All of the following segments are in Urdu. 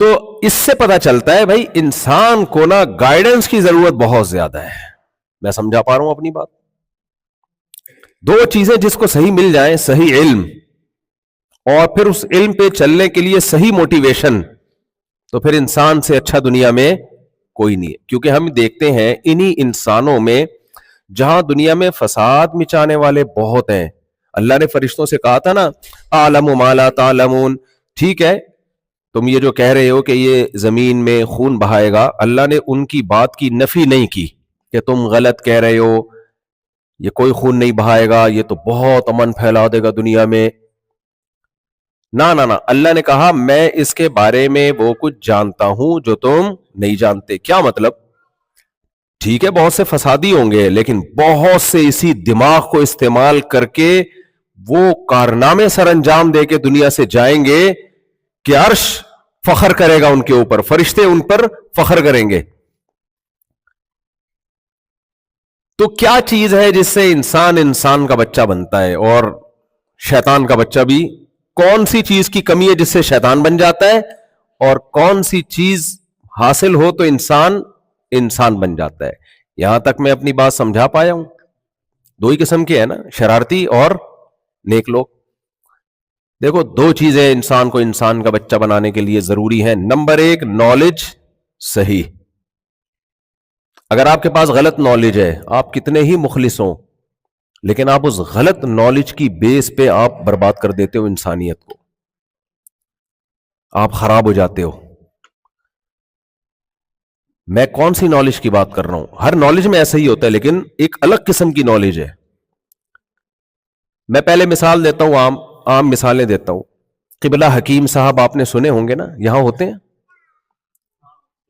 تو اس سے پتا چلتا ہے بھائی انسان کو نا گائیڈنس کی ضرورت بہت زیادہ ہے. میں سمجھا پا رہا ہوں اپنی بات؟ دو چیزیں جس کو صحیح مل جائیں، صحیح علم اور پھر اس علم پہ چلنے کے لیے صحیح موٹیویشن، تو پھر انسان سے اچھا دنیا میں کوئی نہیں ہے. کیونکہ ہم دیکھتے ہیں انہی انسانوں میں جہاں دنیا میں فساد مچانے والے بہت ہیں. اللہ نے فرشتوں سے کہا تھا نا اعلم ما لا تعلمون، ٹھیک ہے تم یہ جو کہہ رہے ہو کہ یہ زمین میں خون بہائے گا، اللہ نے ان کی بات کی نفی نہیں کی کہ تم غلط کہہ رہے ہو، یہ کوئی خون نہیں بہائے گا، یہ تو بہت امن پھیلا دے گا دنیا میں. نہ نہ نہ، اللہ نے کہا میں اس کے بارے میں وہ کچھ جانتا ہوں جو تم نہیں جانتے. کیا مطلب؟ ٹھیک ہے بہت سے فسادی ہوں گے، لیکن بہت سے اسی دماغ کو استعمال کر کے وہ کارنامے سر انجام دے کے دنیا سے جائیں گے کہ عرش فخر کرے گا ان کے اوپر، فرشتے ان پر فخر کریں گے. تو کیا چیز ہے جس سے انسان کا بچہ بنتا ہے اور شیطان کا بچہ بھی؟ کون سی چیز کی کمی ہے جس سے شیطان بن جاتا ہے، اور کون سی چیز حاصل ہو تو انسان بن جاتا ہے؟ یہاں تک میں اپنی بات سمجھا پایا ہوں؟ دو ہی قسم کے ہیں نا، شرارتی اور نیک لوگ. دیکھو دو چیزیں انسان کو انسان کا بچہ بنانے کے لیے ضروری ہیں. نمبر ایک، نالج صحیح. اگر آپ کے پاس غلط نالج ہے، آپ کتنے ہی مخلص ہوں، لیکن آپ اس غلط نالج کی بیس پہ آپ برباد کر دیتے ہو انسانیت کو، آپ خراب ہو جاتے ہو. میں کون سی نالج کی بات کر رہا ہوں؟ ہر نالج میں ایسا ہی ہوتا ہے، لیکن ایک الگ قسم کی نالج ہے. میں پہلے مثال دیتا ہوں، عام مثالیں دیتا ہوں. قبلہ حکیم صاحب آپ نے سنے ہوں گے نا، یہاں ہوتے ہیں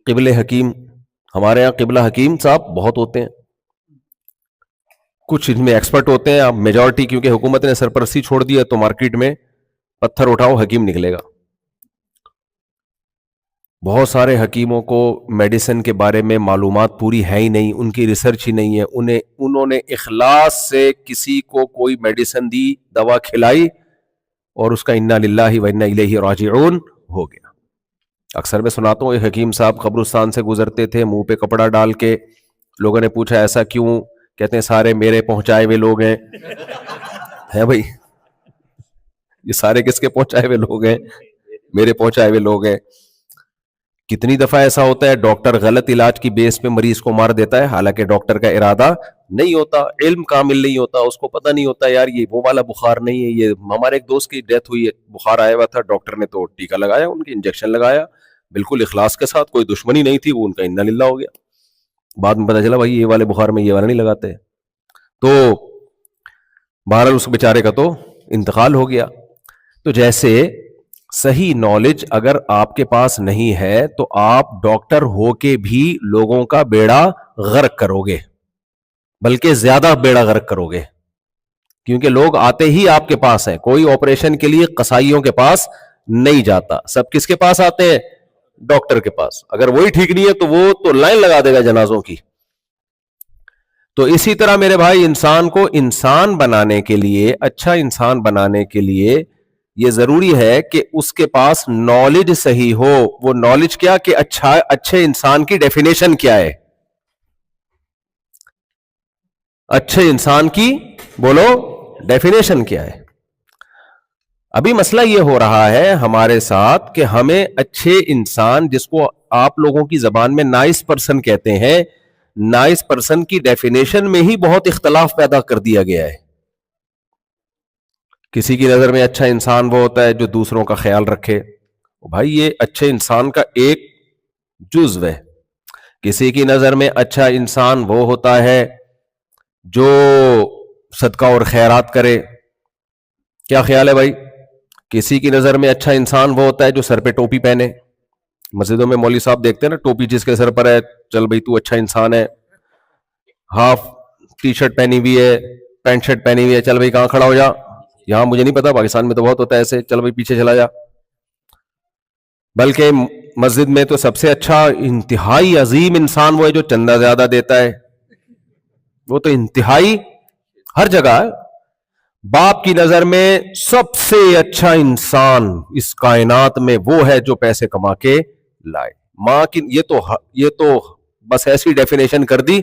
قبلہ حکیم. ہمارے یہاں قبلہ حکیم صاحب بہت ہوتے ہیں، کچھ ان میں ایکسپرٹ ہوتے ہیں. اب میجورٹی کیونکہ حکومت نے سرپرستی چھوڑ دی ہے تو مارکیٹ میں پتھر اٹھاؤ حکیم نکلے گا. بہت سارے حکیموں کو میڈیسن کے بارے میں معلومات پوری ہے ہی نہیں، ان کی ریسرچ ہی نہیں ہے. انہوں نے اخلاص سے کسی کو کوئی میڈیسن دی، دوا کھلائی، اور اس کا انا للہ و انا الیہ راجعون ہو گیا. اکثر میں سناتا ہوں، ایک حکیم صاحب قبرستان سے گزرتے تھے منہ پہ کپڑا ڈال کے. لوگوں نے پوچھا ایسا کیوں؟ کہتے ہیں سارے میرے پہنچائے ہوئے لوگ ہیں. ہے بھائی، یہ سارے کس کے پہنچائے ہوئے لوگ ہیں؟ میرے پہنچائے ہوئے لوگ ہیں. کتنی دفعہ ایسا ہوتا ہے ڈاکٹر غلط علاج کی بیس پہ مریض کو مار دیتا ہے، حالانکہ ڈاکٹر کا ارادہ نہیں ہوتا، علم کامل نہیں ہوتا، اس کو پتہ نہیں ہوتا یار یہ وہ والا بخار نہیں ہے. یہ ہمارے ایک دوست کی ڈیتھ ہوئی ہے، بخار آیا ہوا تھا، ڈاکٹر نے تو ٹیکا لگایا، ان کی انجیکشن لگایا بالکل اخلاص کے ساتھ، کوئی دشمنی نہیں تھی، وہ ان کا انا للہ ہو گیا. بعد میں پتہ چلا بھائی یہ والے بخار میں یہ والا نہیں لگاتے. تو بہرحال اس بیچارے کا تو انتقال ہو گیا. تو جیسے صحیح نالج اگر آپ کے پاس نہیں ہے تو آپ ڈاکٹر ہو کے بھی لوگوں کا بیڑا غرق کرو گے، بلکہ زیادہ بیڑا غرق کرو گے. کیونکہ لوگ آتے ہی آپ کے پاس ہیں، کوئی آپریشن کے لیے قصائیوں کے پاس نہیں جاتا، سب کس کے پاس آتے ہیں؟ ڈاکٹر کے پاس. اگر وہی ٹھیک نہیں ہے تو وہ تو لائن لگا دے گا جنازوں کی. تو اسی طرح میرے بھائی انسان کو انسان بنانے کے لیے، اچھا انسان بنانے کے لیے یہ ضروری ہے کہ اس کے پاس نالج صحیح ہو. وہ نالج کیا کہ اچھے انسان کی ڈیفینیشن کیا ہے؟ اچھے انسان کی بولو ڈیفینیشن کیا ہے؟ ابھی مسئلہ یہ ہو رہا ہے ہمارے ساتھ کہ ہمیں اچھے انسان، جس کو آپ لوگوں کی زبان میں نائس پرسن کہتے ہیں، نائس پرسن کی ڈیفینیشن میں ہی بہت اختلاف پیدا کر دیا گیا ہے. کسی کی نظر میں اچھا انسان وہ ہوتا ہے جو دوسروں کا خیال رکھے. بھائی یہ اچھے انسان کا ایک جزو ہے. کسی کی نظر میں اچھا انسان وہ ہوتا ہے جو صدقہ اور خیرات کرے. کیا خیال ہے بھائی؟ کسی کی نظر میں اچھا انسان وہ ہوتا ہے جو سر پہ ٹوپی پہنے. مسجدوں میں مولوی صاحب دیکھتے ہیں نا، ٹوپی جس کے سر پر ہے، چل بھائی تو اچھا انسان ہے. ہاف ٹی شرٹ پہنی ہوئی ہے، پینٹ شرٹ پہنی ہوئی ہے، چل بھائی کہاں کھڑا ہو جا. یہاں مجھے نہیں پتا، پاکستان میں تو بہت ہوتا ہے ایسے، چل بھائی پیچھے چلا جا. بلکہ مسجد میں تو سب سے اچھا انتہائی عظیم انسان وہ ہے جو چندہ زیادہ دیتا ہے. وہ تو انتہائی ہر جگہ ہے. باپ کی نظر میں سب سے اچھا انسان اس کائنات میں وہ ہے جو پیسے کما کے لائے. ماں کی یہ تو بس ایسی ڈیفینیشن کر دی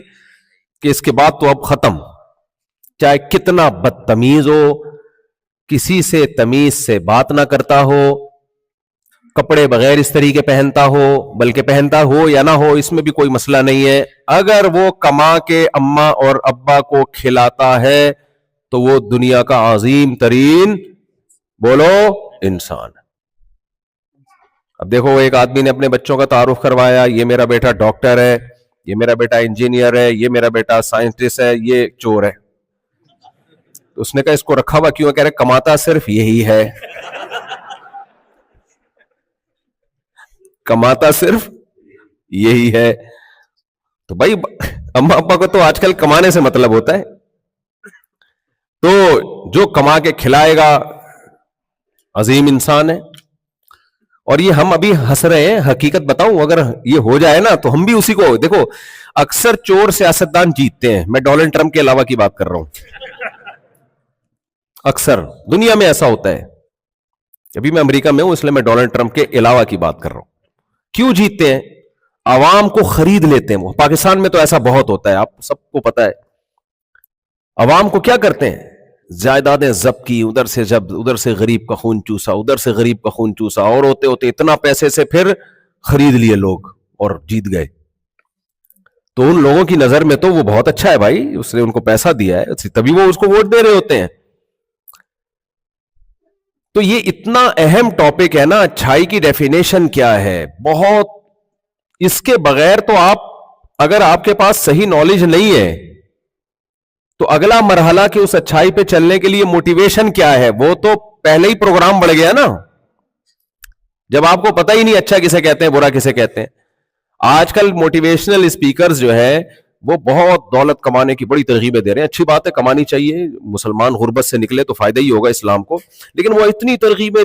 کہ اس کے بعد تو اب ختم. چاہے کتنا بدتمیز ہو, کسی سے تمیز سے بات نہ کرتا ہو, کپڑے بغیر اس طریقے پہنتا ہو, بلکہ پہنتا ہو یا نہ ہو اس میں بھی کوئی مسئلہ نہیں ہے, اگر وہ کما کے اماں اور ابا کو کھلاتا ہے تو وہ دنیا کا عظیم ترین بولو انسان. اب دیکھو ایک آدمی نے اپنے بچوں کا تعارف کروایا, یہ میرا بیٹا ڈاکٹر ہے, یہ میرا بیٹا انجینئر ہے, یہ میرا بیٹا سائنٹسٹ ہے, یہ چور ہے. اس نے کہا اس کو رکھا ہوا کیوں؟ کہہ رہے کماتا صرف یہی ہے, کماتا صرف یہی ہے. تو بھائی اما ابا کو تو آج کل کمانے سے مطلب ہوتا ہے, تو جو کما کے کھلائے گا عظیم انسان ہے. اور یہ ہم ابھی ہنس رہے ہیں, حقیقت بتاؤں اگر یہ ہو جائے نا تو ہم بھی اسی کو, دیکھو اکثر چور سیاستدان جیتتے ہیں, میں ڈونلڈ ٹرمپ کے علاوہ کی بات کر رہا ہوں, اکثر دنیا میں ایسا ہوتا ہے. ابھی میں امریکہ میں ہوں اس لیے میں ڈونلڈ ٹرمپ کے علاوہ کی بات کر رہا ہوں. کیوں جیتتے ہیں؟ عوام کو خرید لیتے ہیں. وہ پاکستان میں تو ایسا بہت ہوتا ہے, آپ سب کو پتا ہے. عوام کو کیا کرتے ہیں؟ جائیدادیں ضبط کی, ادھر سے غریب کا خون چوسا, ادھر سے غریب کا خون چوسا, اور ہوتے ہوتے اتنا پیسے سے پھر خرید لیے لوگ اور جیت گئے. تو ان لوگوں کی نظر میں تو وہ بہت اچھا ہے بھائی, اس نے ان کو پیسہ دیا ہے تبھی وہ اس کو ووٹ دے رہے ہوتے ہیں. تو یہ اتنا اہم ٹاپک ہے نا, اچھائی کی ڈیفینیشن کیا ہے, بہت, اس کے بغیر تو آپ, اگر آپ کے پاس صحیح نالج نہیں ہے تو اگلا مرحلہ کہ اس اچھائی پہ چلنے کے لیے موٹیویشن کیا ہے, وہ تو پہلے ہی پروگرام بڑھ گیا نا, جب آپ کو پتہ ہی نہیں اچھا کسے کہتے ہیں برا کسے کہتے ہیں. آج کل موٹیویشنل اسپیکرز جو ہے وہ بہت دولت کمانے کی بڑی ترغیبیں دے رہے ہیں. اچھی بات ہے, کمانی چاہیے, مسلمان غربت سے نکلے تو فائدہ ہی ہوگا اسلام کو, لیکن وہ اتنی ترغیبیں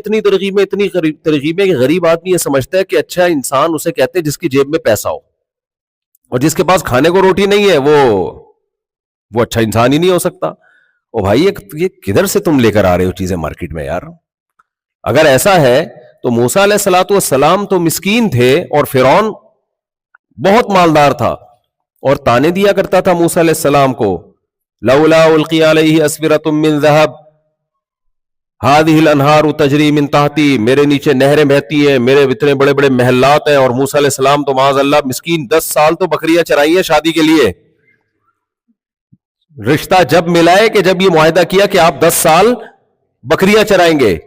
کہ غریب آدمی یہ سمجھتا ہے کہ اچھا انسان اسے کہتے ہیں جس کی جیب میں پیسہ ہو, اور جس کے پاس کھانے کو روٹی نہیں ہے وہ اچھا انسان ہی نہیں ہو سکتا. او بھائی یہ کدھر سے تم لے کر آ رہے ہو چیزیں مارکیٹ میں یار؟ اگر ایسا ہے تو موسیٰ علیہ الصلوۃ والسلام تو مسکین تھے اور فرعون بہت مالدار تھا اور تانے دیا کرتا تھا موسیٰ علیہ السلام کو, لولا القی علیہ اسورۃ من ذہب ہذہ الانہار تجری من تحتی, میرے نیچے نہریں بہتی ہیں, میرے اتنے بڑے بڑے محلات ہیں. اور موسیٰ علیہ السلام تو معاذ اللہ مسکین 10 سال تو بکریاں چرائی ہیں شادی کے لیے. رشتہ جب ملا ہے کہ جب یہ معاہدہ کیا کہ آپ 10 سال بکریاں چرائیں گے.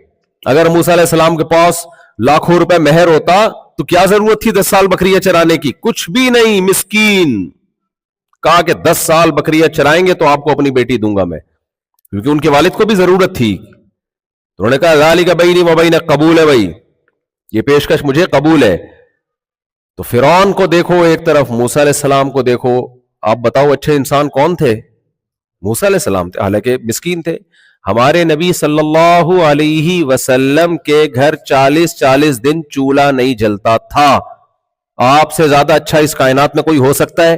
اگر موسیٰ علیہ السلام کے پاس لاکھوں روپے مہر ہوتا تو کیا ضرورت تھی 10 سال بکریاں چرانے کی؟ کچھ بھی نہیں. مسکین کہا کہ 10 سال بکریاں چرائیں گے تو آپ کو اپنی بیٹی دوں گا میں, کیونکہ ان کے والد کو بھی ضرورت تھی. انہوں نے کہا ذالک بینی و بینک, قبول ہے بھائی, یہ پیشکش مجھے قبول ہے. تو فرعون کو دیکھو ایک طرف, موسیٰ علیہ السلام کو دیکھو. آپ بتاؤ اچھے انسان کون تھے؟ موسیٰ علیہ السلام تھے, حالانکہ مسکین تھے. ہمارے نبی صلی اللہ علیہ وسلم کے گھر 40 دن چولہا نہیں جلتا تھا. آپ سے زیادہ اچھا اس کائنات میں کوئی ہو سکتا ہے؟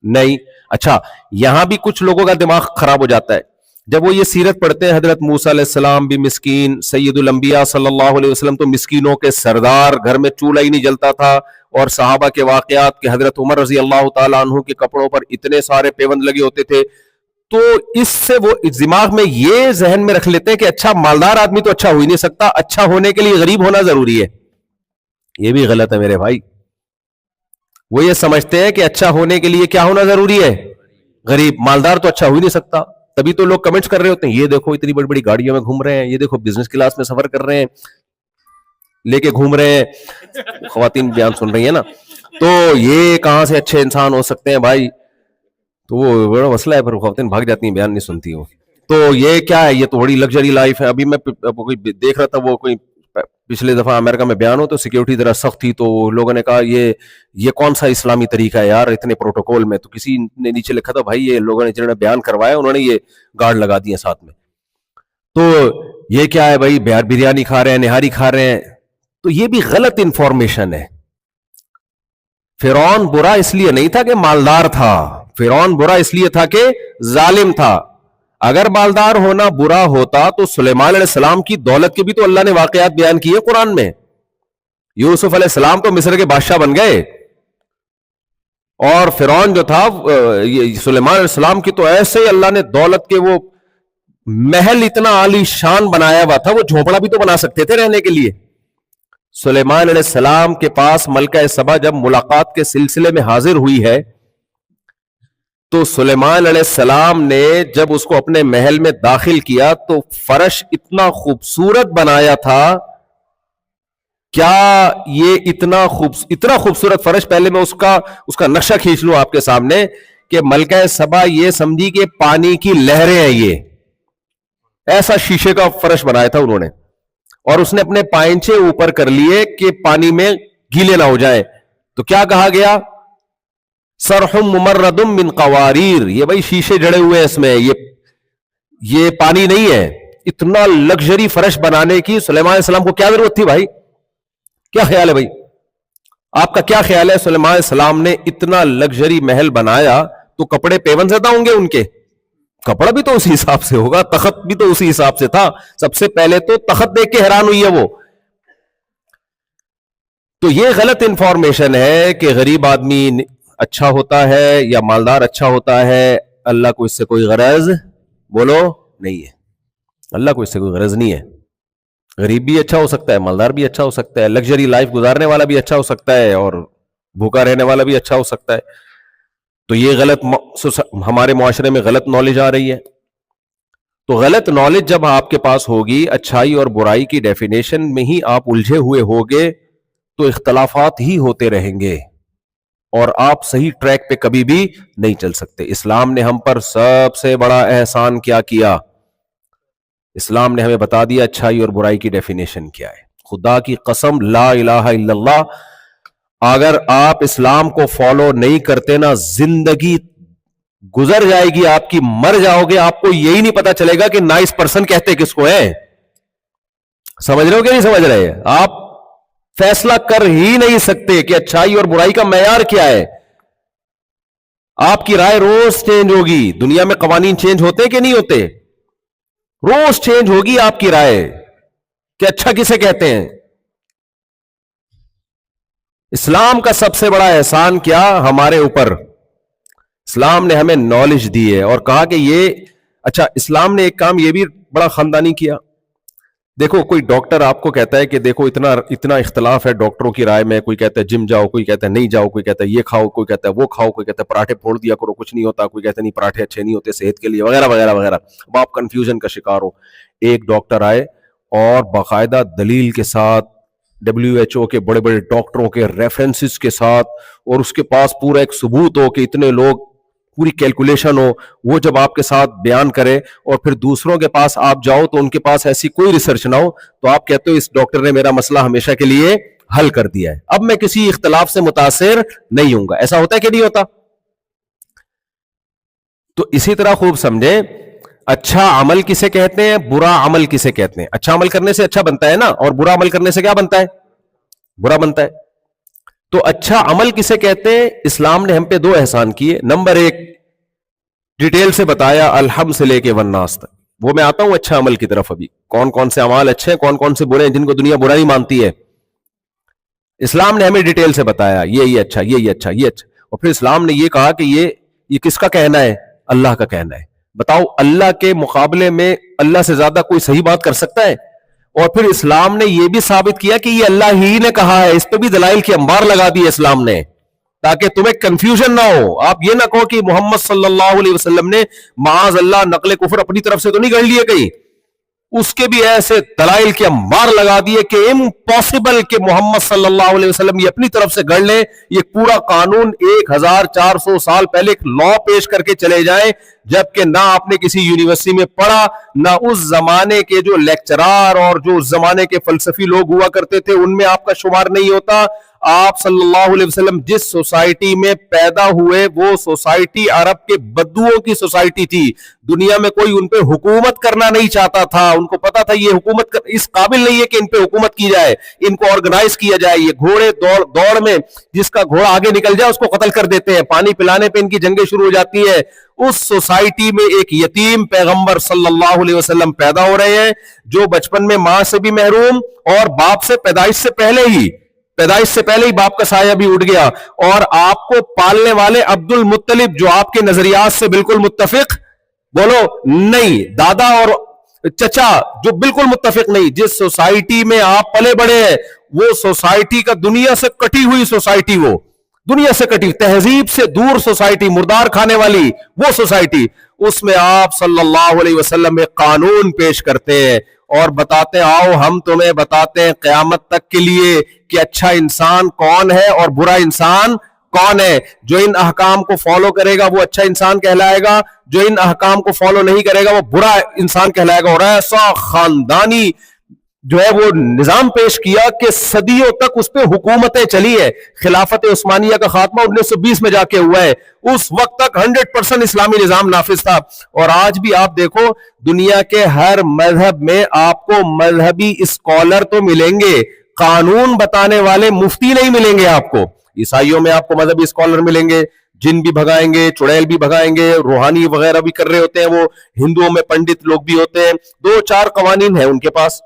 نہیں. اچھا, یہاں بھی کچھ لوگوں کا دماغ خراب ہو جاتا ہے جب وہ یہ سیرت پڑھتے ہیں. حضرت موسیٰ علیہ السلام بھی مسکین, سید الانبیاء صلی اللہ علیہ وسلم تو مسکینوں کے سردار, گھر میں چولہا ہی نہیں جلتا تھا. اور صحابہ کے واقعات کہ حضرت عمر رضی اللہ تعالیٰ عنہ کے کپڑوں پر اتنے سارے پیوند لگے ہوتے تھے. تو اس سے وہ دماغ میں یہ ذہن میں رکھ لیتے ہیں کہ اچھا مالدار آدمی تو اچھا ہو ہی نہیں سکتا, اچھا ہونے کے لیے غریب ہونا ضروری ہے. یہ بھی غلط ہے میرے بھائی. وہ یہ سمجھتے ہیں کہ اچھا ہونے کے لیے کیا ہونا ضروری ہے؟ غریب. مالدار تو اچھا ہو ہی نہیں سکتا. تبھی تو لوگ کمنٹس کر رہے ہوتے ہیں, یہ دیکھو اتنی بڑی بڑی گاڑیوں میں گھوم رہے ہیں, یہ دیکھو بزنس کلاس میں سفر کر رہے ہیں, لے کے گھوم رہے ہیں. خواتین بیان سن رہی ہیں نا, تو یہ کہاں سے اچھے انسان ہو سکتے ہیں بھائی؟ تو وہ بڑا مسئلہ ہے, پھر خواتین بھاگ جاتی ہیں, بیان نہیں سنتی وہ. تو یہ کیا ہے؟ یہ تو بڑی لگژری لائف ہے. ابھی میں دیکھ رہا تھا, وہ کوئی پچھلے دفعہ امریکہ میں بیان ہو تو سیکیورٹی ذرا سخت تھی, تو لوگوں نے کہا یہ کون سا اسلامی طریقہ ہے یار اتنے پروٹوکول میں؟ تو کسی نے نیچے لکھا تھا بھائی یہ لوگوں نے جنہوں نے بیان کروایا انہوں نے یہ گارڈ لگا دیے ساتھ میں. تو یہ کیا ہے بھائی؟ بریانی کھا رہے ہیں, نہاری کھا رہے ہیں. تو یہ بھی غلط انفارمیشن ہے. فرعون برا اس لیے نہیں تھا کہ مالدار تھا, فرعون برا اس لیے تھا کہ ظالم تھا. اگر مالدار ہونا برا ہوتا تو سلیمان علیہ السلام کی دولت کے بھی تو اللہ نے واقعات بیان کیے قرآن میں. یوسف علیہ السلام تو مصر کے بادشاہ بن گئے, اور فرعون جو تھا سلیمان علیہ السلام کی تو ایسے ہی اللہ نے دولت کے وہ محل اتنا عالی شان بنایا ہوا تھا, وہ جھونپڑا بھی تو بنا سکتے تھے رہنے کے لیے. سلیمان علیہ السلام کے پاس ملکہ سبا جب ملاقات کے سلسلے میں حاضر ہوئی ہے تو سلیمان علیہ السلام نے جب اس کو اپنے محل میں داخل کیا تو فرش اتنا خوبصورت بنایا تھا. کیا یہ اتنا خوبصورت فرش, پہلے میں اس کا نقشہ کھینچ لوں آپ کے سامنے کہ ملکہ سبا یہ سمجھی کہ پانی کی لہریں ہیں, یہ ایسا شیشے کا فرش بنایا تھا انہوں نے, اور اس نے اپنے پائنچے اوپر کر لیے کہ پانی میں گیلے نہ ہو جائیں. تو کیا کہا گیا؟ سرحم ممردم من قواریر, یہ بھائی شیشے جڑے ہوئے ہیں اس میں, یہ پانی نہیں ہے. اتنا لگژری فرش بنانے کی سلیمان علیہ السلام کو کیا ضرورت تھی بھائی؟ کیا خیال ہے بھائی, آپ کا کیا خیال ہے؟ سلیمان علیہ السلام نے اتنا لگژری محل بنایا تو کپڑے پیون زدہ ہوں گے ان کے, کپڑا بھی تو اسی حساب سے ہوگا, تخت بھی تو اسی حساب سے تھا. سب سے پہلے تو تخت دیکھ کے حیران ہوئی ہے وہ. تو یہ غلط انفارمیشن ہے کہ غریب آدمی اچھا ہوتا ہے یا مالدار اچھا ہوتا ہے. اللہ کو اس سے کوئی غرض بولو نہیں ہے, اللہ کو اس سے کوئی غرض نہیں ہے. غریب بھی اچھا ہو سکتا ہے, مالدار بھی اچھا ہو سکتا ہے, لگژری لائف گزارنے والا بھی اچھا ہو سکتا ہے, اور بھوکا رہنے والا بھی اچھا ہو سکتا ہے. تو یہ غلط ہمارے معاشرے میں غلط نالج آ رہی ہے. تو غلط نالج جب آپ کے پاس ہوگی, اچھائی اور برائی کی ڈیفینیشن میں ہی آپ الجھے ہوئے ہوگے تو اختلافات ہی ہوتے رہیں گے اور آپ صحیح ٹریک پہ کبھی بھی نہیں چل سکتے. اسلام نے ہم پر سب سے بڑا احسان کیا کیا؟ اسلام نے ہمیں بتا دیا اچھائی اور برائی کی ڈیفینیشن کیا ہے. خدا کی قسم لا الہ الا اللہ, اگر آپ اسلام کو فالو نہیں کرتے نا, زندگی گزر جائے گی آپ کی, مر جاؤ گے, آپ کو یہی نہیں پتا چلے گا کہ نائس پرسن کہتے کس کو ہے. سمجھ رہے ہو کہ نہیں سمجھ رہے؟ آپ فیصلہ کر ہی نہیں سکتے کہ اچھائی اور برائی کا معیار کیا ہے. آپ کی رائے روز چینج ہوگی. دنیا میں قوانین چینج ہوتے کہ نہیں ہوتے؟ روز چینج ہوگی آپ کی رائے کہ اچھا کسے کہتے ہیں. اسلام کا سب سے بڑا احسان کیا ہمارے اوپر؟ اسلام نے ہمیں نالج دی ہے اور کہا کہ یہ اچھا. اسلام نے ایک کام یہ بھی بڑا خاندانی کیا. دیکھو, کوئی ڈاکٹر آپ کو کہتا ہے کہ دیکھو اتنا اختلاف ہے ڈاکٹروں کی رائے میں, کوئی کہتا ہے جم جاؤ, کوئی کہتا ہے نہیں جاؤ, کوئی کہتا ہے یہ کھاؤ, کوئی کہتا ہے وہ کھاؤ, کوئی کہتا ہے پراٹھے پھوڑ دیا کرو کچھ نہیں ہوتا, کوئی کہتا ہے نہیں پراٹھے اچھے نہیں ہوتے صحت کے لیے, وغیرہ وغیرہ وغیرہ. اب آپ کنفیوژن کا شکار ہو. ایک ڈاکٹر آئے اور باقاعدہ دلیل کے ساتھ, WHO کے بڑے بڑے ڈاکٹروں کے ریفرنسز کے ساتھ, اور اس کے پاس پورا ایک ثبوت ہو کہ اتنے لوگ, پوری کیلکولیشن ہو, وہ جب آپ کے ساتھ بیان کرے اور پھر دوسروں کے پاس آپ جاؤ تو ان کے پاس ایسی کوئی ریسرچ نہ ہو, تو آپ کہتے ہو اس ڈاکٹر نے میرا مسئلہ ہمیشہ کے لیے حل کر دیا ہے, اب میں کسی اختلاف سے متاثر نہیں ہوں گا. ایسا ہوتا ہے کہ نہیں ہوتا؟ تو اسی طرح خوب سمجھیں, اچھا عمل کسے کہتے ہیں, برا عمل کسے کہتے ہیں. اچھا عمل کرنے سے اچھا بنتا ہے نا, اور برا عمل کرنے سے کیا بنتا ہے؟ برا بنتا ہے. تو اچھا عمل کسے کہتے ہیں؟ اسلام نے ہم پہ 2 احسان کیے. نمبر 1, ڈیٹیل سے بتایا الحمد سے لے کے والناس تک. وہ میں آتا ہوں اچھا عمل کی طرف ابھی, کون کون سے اعمال اچھے ہیں, کون کون سے برے ہیں جن کو دنیا برا نہیں مانتی ہے. اسلام نے ہمیں ڈیٹیل سے بتایا یہ اچھا, یہ اچھا, یہ اچھا. اور پھر اسلام نے یہ کہا کہ یہ کس کا کہنا ہے؟ اللہ کا کہنا ہے. بتاؤ, اللہ کے مقابلے میں اللہ سے زیادہ کوئی صحیح بات کر سکتا ہے؟ اور پھر اسلام نے یہ بھی ثابت کیا کہ یہ اللہ ہی نے کہا ہے. اس پہ بھی دلائل کی انبار لگا دی ہے اسلام نے, تاکہ تمہیں کنفیوژن نہ ہو. آپ یہ نہ کہو کہ محمد صلی اللہ علیہ وسلم نے معاذ اللہ نقل کفر اپنی طرف سے تو نہیں گڑھ لیے کہیں, اس کے بھی ایسے دلائل کے انبار لگا دیے کہ امپاسبل کہ محمد صلی اللہ علیہ وسلم یہ اپنی طرف سے گڑھ لیں. یہ پورا قانون 1400 سال پہلے ایک لا پیش کر کے چلے جائیں, جبکہ نہ آپ نے کسی یونیورسٹی میں پڑھا, نہ اس زمانے کے جو لیکچرار اور جو اس زمانے کے فلسفی لوگ ہوا کرتے تھے ان میں آپ کا شمار نہیں ہوتا. آپ صلی اللہ علیہ وسلم جس سوسائٹی میں پیدا ہوئے وہ سوسائٹی عرب کے بدوؤں کی سوسائٹی تھی. دنیا میں کوئی ان پہ حکومت کرنا نہیں چاہتا تھا. ان کو پتا تھا یہ حکومت اس قابل نہیں ہے کہ ان پہ حکومت کی جائے, ان کو آرگنائز کیا جائے. یہ گھوڑے دوڑ میں جس کا گھوڑا آگے نکل جائے اس کو قتل کر دیتے ہیں, پانی پلانے پہ ان کی جنگیں شروع ہو جاتی ہیں. اس سوسائٹی میں ایک یتیم پیغمبر صلی اللہ علیہ وسلم پیدا ہو رہے ہیں, جو بچپن میں ماں سے بھی محروم اور باپ سے پیدائش سے پہلے ہی پیدائش سے پہلے ہی باپ کا سایہ بھی اٹھ گیا، اور آپ کو پالنے والے عبد المطلب جو آپ کے نظریات سے بالکل متفق، بولو نہیں، دادا اور چچا جو بالکل متفق نہیں، جس سوسائٹی میں آپ پلے بڑے ہیں وہ سوسائٹی کا دنیا سے کٹی ہوئی سوسائٹی، وہ دنیا سے کٹی، تہذیب سے دور سوسائٹی، مردار کھانے والی وہ سوسائٹی، اس میں آپ صلی اللہ علیہ وسلم ایک قانون پیش کرتے ہیں اور بتاتے ہیں آؤ ہم تمہیں بتاتے ہیں قیامت تک کے لیے کہ اچھا انسان کون ہے اور برا انسان کون ہے۔ جو ان احکام کو فالو کرے گا وہ اچھا انسان کہلائے گا، جو ان احکام کو فالو نہیں کرے گا وہ برا انسان کہلائے گا۔ اور ایسا خاندانی جو ہے وہ نظام پیش کیا کہ صدیوں تک اس پہ حکومتیں چلی ہے۔ خلافت عثمانیہ کا خاتمہ 1920 میں جا کے ہوا ہے، اس وقت تک 100% اسلامی نظام نافذ تھا۔ اور آج بھی آپ دیکھو دنیا کے ہر مذہب میں آپ کو مذہبی اسکالر تو ملیں گے، قانون بتانے والے مفتی نہیں ملیں گے آپ کو۔ عیسائیوں میں آپ کو مذہبی اسکالر ملیں گے، جن بھی بھگائیں گے، چڑیل بھی بھگائیں گے، روحانی وغیرہ بھی کر رہے ہوتے ہیں وہ، ہندوؤں میں پنڈت لوگ بھی ہوتے ہیں، 2-4 قوانین ہیں ان کے پاس۔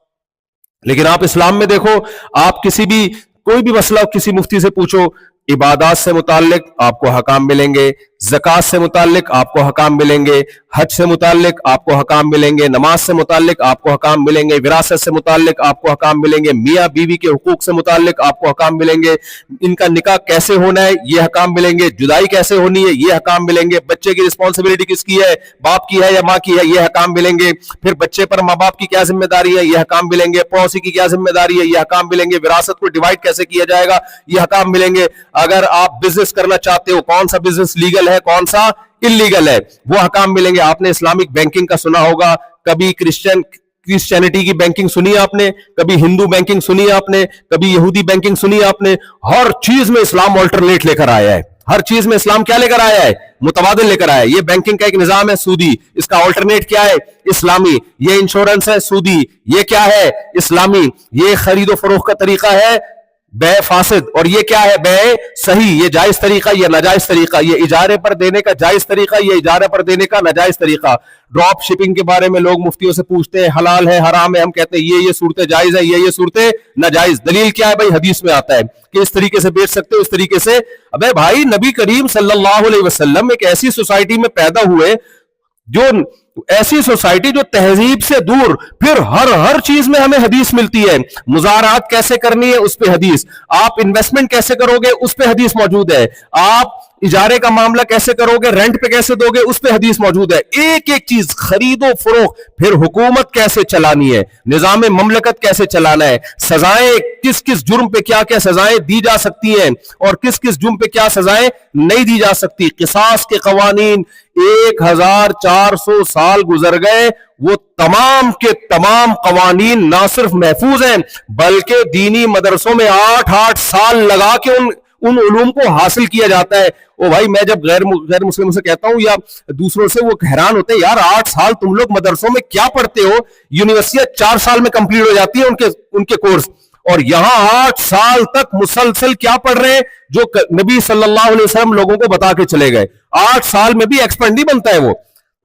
لیکن آپ اسلام میں دیکھو، آپ کسی بھی کوئی بھی مسئلہ کسی مفتی سے پوچھو، عبادات سے متعلق آپ کو حکام ملیں گے، زکوٰۃ سے متعلق آپ کو حکام ملیں گے، حج سے متعلق آپ کو حکام ملیں گے، نماز سے متعلق آپ کو حکام ملیں گے، وراثت سے متعلق آپ کو حکام ملیں گے، میاں بیوی کے حقوق سے متعلق آپ کو حکام ملیں گے، ان کا نکاح کیسے ہونا ہے یہ حکام ملیں گے، جدائی کیسے ہونی ہے یہ حکام ملیں گے، بچے کی رسپانسبلٹی کس کی ہے، باپ کی ہے یا ماں کی ہے یہ حکام ملیں گے، پھر بچے پر ماں باپ کی کیا ذمہ داری ہے یہ حکام ملیں گے، پڑوسی کی کیا ذمہ داری ہے یہ حکام ملیں گے، وراثت کو ڈیوائڈ کیسے کیا جائے گا یہ حکام ملیں گے، اگر آپ بزنس کرنا چاہتے ہو کون سا بزنس لیگل ہے کون سا انلیگل ہے وہ حکام ملیں گے۔ آپ نے اسلامک بینکنگ کا سنا ہوگا، کبھی کرسچینٹی کی بینکنگ سنی آپ نے، کبھی ہندو بینکنگ سنی آپ نے، کبھی یہودی بینکنگ سنی آپ نے، ہر چیز میں اسلام آلٹرنیٹ لے کر آیا ہے، ہر چیز میں اسلام کیا لے کر آیا ہے، متبادل لے کر آیا ہے۔ یہ بینکنگ کا ایک نظام ہے سودی، اس کا آلٹرنیٹ کیا ہے، اسلامی۔ یہ انشورنس ہے سودی، یہ کیا ہے، اسلامی۔ یہ خرید و فروخت کا طریقہ ہے بے فاسد، اور یہ کیا ہے، بے صحیح، یہ جائز طریقہ یہ ناجائز طریقہ، یہ اجارے پر دینے کا جائز طریقہ یہ اجارے پر دینے کا ناجائز طریقہ۔ ڈراپ شپنگ کے بارے میں لوگ مفتیوں سے پوچھتے ہیں حلال ہے حرام ہے، ہم کہتے ہیں یہ صورتیں جائز ہے یہ صورتیں ناجائز۔ دلیل کیا ہے بھائی، حدیث میں آتا ہے کہ اس طریقے سے بیچ سکتے ہو اس طریقے سے۔ ابے بھائی نبی کریم صلی اللہ علیہ وسلم ایک ایسی سوسائٹی میں پیدا ہوئے، جو ایسی سوسائٹی جو تہذیب سے دور، پھر ہر چیز میں ہمیں حدیث ملتی ہے۔ مزارات کیسے کرنی ہے اس پہ حدیث، آپ انویسٹمنٹ کیسے کرو گے اس پہ حدیث موجود ہے، آپ اجارے کا معاملہ کیسے کرو گے، رینٹ پہ کیسے دو گے اس پہ حدیث موجود ہے۔ ایک ایک چیز، خرید و فروخت، پھر حکومت کیسے چلانی ہے، نظام مملکت کیسے چلانا ہے، سزائیں کس کس جرم پہ کیا کیا سزائیں دی جا سکتی ہیں اور کس کس جرم پہ کیا سزائیں نہیں دی جا سکتی۔ قصاص کے قوانین 1400 سال گزر گئے، وہ تمام کے تمام قوانین نہ صرف محفوظ ہیں بلکہ دینی مدرسوں میں 8 سال لگا کے ان علوم کو حاصل کیا جاتا ہے۔ او بھائی میں جب غیر مسلموں سے کہتا ہوں یا دوسروں سے، وہ حیران ہوتے ہیں، یار 8 سال تم لوگ مدرسوں میں کیا پڑھتے ہو، یونیورسٹیاں 4 سال میں کمپلیٹ ہو جاتی ہیں ان کے کورس، اور یہاں 8 سال تک مسلسل کیا پڑھ رہے ہیں جو نبی صلی اللہ علیہ وسلم لوگوں کو بتا کے چلے گئے۔ 8 سال میں بھی ایکسپرٹ نہیں بنتا ہے وہ۔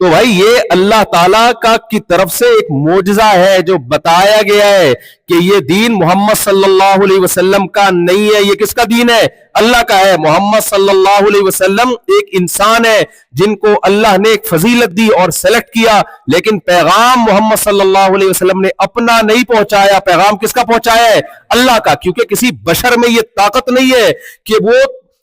تو بھائی یہ اللہ تعالیٰ کی طرف سے ایک معجزہ ہے جو بتایا گیا ہے کہ یہ دین محمد صلی اللہ علیہ وسلم کا نہیں ہے، یہ کس کا دین ہے، اللہ کا ہے۔ محمد صلی اللہ علیہ وسلم ایک انسان ہے جن کو اللہ نے ایک فضیلت دی اور سلیکٹ کیا، لیکن پیغام محمد صلی اللہ علیہ وسلم نے اپنا نہیں پہنچایا، پیغام کس کا پہنچایا ہے، اللہ کا، کیونکہ کسی بشر میں یہ طاقت نہیں ہے کہ وہ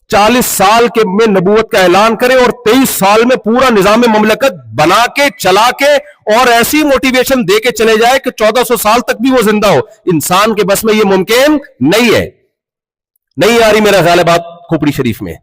40 سال کے میں نبوت کا اعلان کرے اور 23 سال میں پورا نظام مملکت بنا کے چلا کے اور ایسی موٹیویشن دے کے چلے جائے کہ 1400 سال تک بھی وہ زندہ ہو۔ انسان کے بس میں یہ ممکن نہیں ہے۔ نہیں آ رہی میرا خیال ہے بات کھوپڑی شریف میں۔